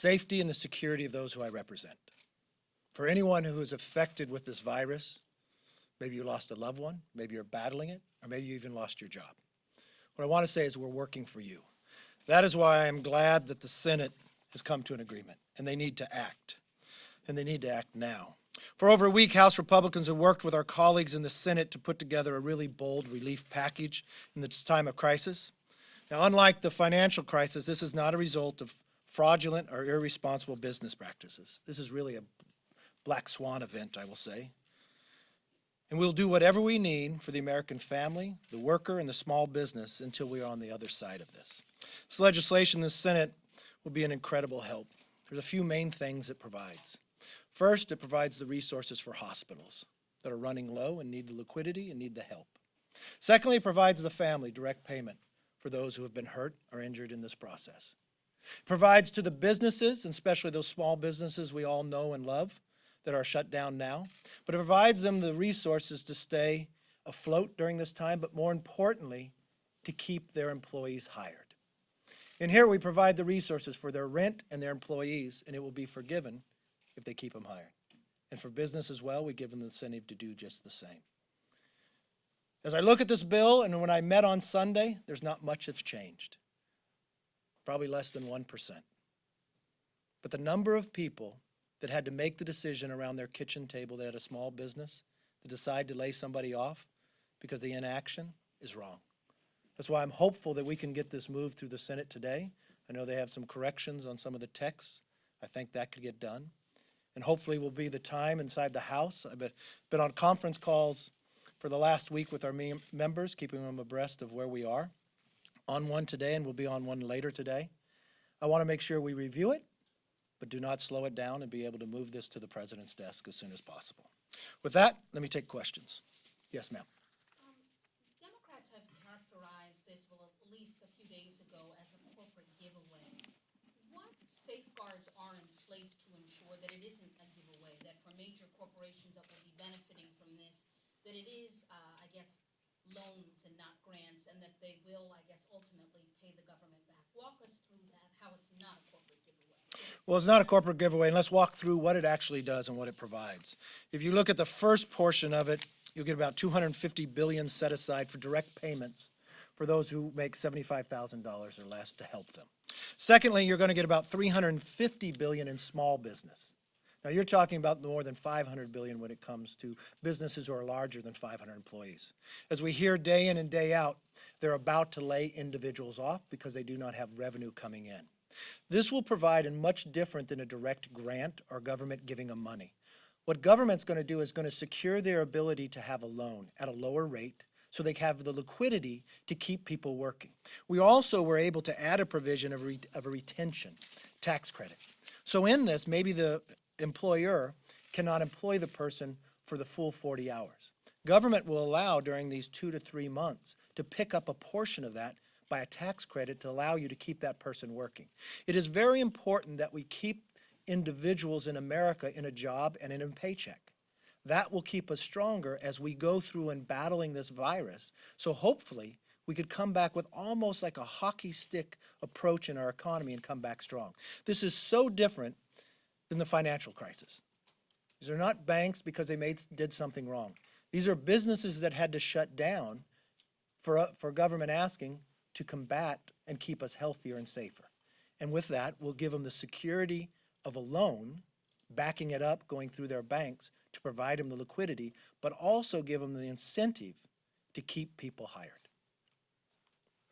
safety and the security of those who I represent. For anyone who is affected with this virus, maybe you lost a loved one, maybe you're battling it, or maybe you even lost your job. What I want to say is we're working for you. That is why I'm glad that the Senate has come to an agreement, and they need to act, and they need to act now. For over a week, House Republicans have worked with our colleagues in the Senate to put together a really bold relief package in this time of crisis. Now, unlike the financial crisis, this is not a result of fraudulent or irresponsible business practices. This is really a black swan event, I will say. And we'll do whatever we need for the American family, the worker, and the small business until we are on the other side of this. This legislation in the Senate will be an incredible help. There's a few main things it provides. First, it provides the resources for hospitals that are running low and need the liquidity and need the help. Secondly, it provides the family direct payment for those who have been hurt or injured in this process. It provides to the businesses, and especially those small businesses we all know and love that are shut down now, but it provides them the resources to stay afloat during this time, but more importantly, to keep their employees hired. And here we provide the resources for their rent and their employees, and it will be forgiven if they keep them hired. And for business as well, we give them the incentive to do just the same. As I look at this bill, and when I met on Sunday, there's not much that's changed. Probably less than 1%. But the number of people that had to make the decision around their kitchen table that had a small business to decide to lay somebody off because of the inaction is wrong. That's why I'm hopeful that we can get this moved through the Senate today. I know they have some corrections on some of the texts. I think that could get done. And hopefully will be the time inside the House. I've been on conference calls for the last week with our members, keeping them abreast of where we are. On one today, and we'll be on one later today. I want to make sure we review it, but do not slow it down and be able to move this to the President's desk as soon as possible. With that, let me take questions. Yes, ma'am. Democrats have characterized this, well, at least a few days ago, as a corporate giveaway. What safeguards are in place to ensure that it isn't a giveaway, that for major corporations that will be benefiting from this, that it is, I guess, loans and not grants, and that they will, I guess, ultimately pay the government back? Walk us through that, how it's not a corporate giveaway. Well, it's not a corporate giveaway, and let's walk through what it actually does and what it provides. If you look at the first portion of it, you'll get about $250 billion set aside for direct payments for those who make $75,000 or less to help them. Secondly, you're going to get about $350 billion in small business. Now, you're talking about more than $500 billion when it comes to businesses who are larger than 500 employees. As we hear day in and day out, they're about to lay individuals off because they do not have revenue coming in. This will provide, and much different than a direct grant or government giving them money. What government's going to do is going to secure their ability to have a loan at a lower rate so they have the liquidity to keep people working. We also were able to add a provision of a retention tax credit. So in this, maybe the employer cannot employ the person for the full 40 hours. Government will allow during these 2 to 3 months to pick up a portion of that by a tax credit to allow you to keep that person working. It is very important that we keep individuals in America in a job and in a paycheck. That will keep us stronger as we go through and battling this virus. So hopefully we could come back with almost like a hockey stick approach in our economy and come back strong. This is so different than the financial crisis. These are not banks because they did something wrong. These are businesses that had to shut down for government asking to combat and keep us healthier and safer. And with that, we'll give them the security of a loan, backing it up, going through their banks to provide them the liquidity, but also give them the incentive to keep people hired.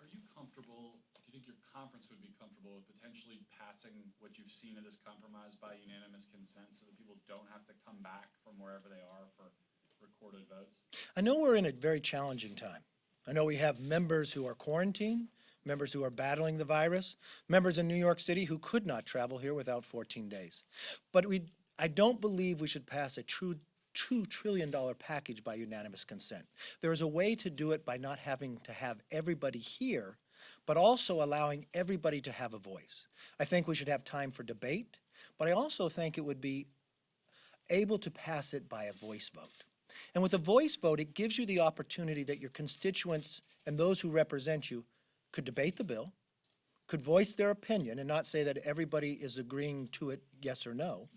Are you comfortable, do you think your conference would be comfortable with potentially passing what you've seen in this compromise by unanimous consent so that people don't have to come back from wherever they are for recorded votes? I know we're in a very challenging time. I know we have members who are quarantined, members who are battling the virus, members in New York City who could not travel here without 14 days. But I don't believe we should pass a true $2 trillion package by unanimous consent. There is a way to do it by not having to have everybody here, but also allowing everybody to have a voice. I think we should have time for debate, but I also think it would be able to pass it by a voice vote. And with a voice vote, it gives you the opportunity that your constituents and those who represent you could debate the bill, could voice their opinion and not say that everybody is agreeing to it, yes or no.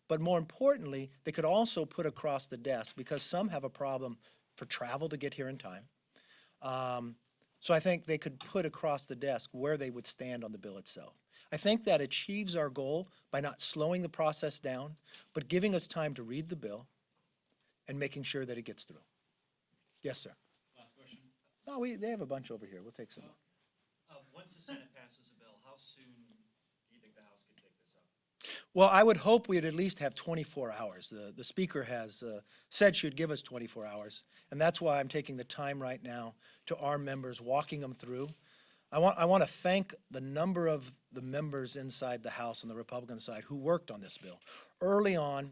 But more importantly, they could also put across the desk, because some have a problem for travel to get here in time. So I think they could put across the desk where they would stand on the bill itself. I think that achieves our goal by not slowing the process down, but giving us time to read the bill and making sure that it gets through. Yes, sir. Last question. No, they have a bunch over here. We'll take some. Once the Senate passes a bill, how soon do you think the House could take this up? Well, I would hope we'd at least have 24 hours. The Speaker has said she'd give us 24 hours, and that's why I'm taking the time right now to our members, walking them through. I want to thank the number of the members inside the House on the Republican side who worked on this bill. Early on,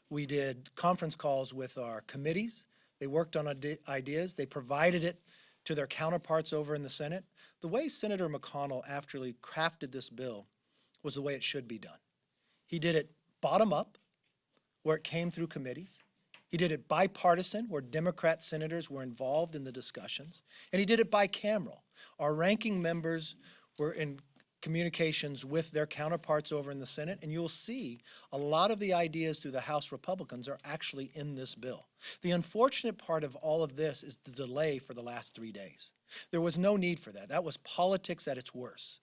we did conference calls with our committees. They worked on ideas. They provided it to their counterparts over in the Senate. The way Senator McConnell actually crafted this bill was the way it should be done. He did it bottom up, where it came through committees. He did it bipartisan, where Democrat senators were involved in the discussions. And he did it bicameral. Our ranking members were in communications with their counterparts over in the Senate, and you'll see a lot of the ideas through the House Republicans are actually in this bill. The unfortunate part of all of this is the delay for the last 3 days. There was no need for that. That was politics at its worst.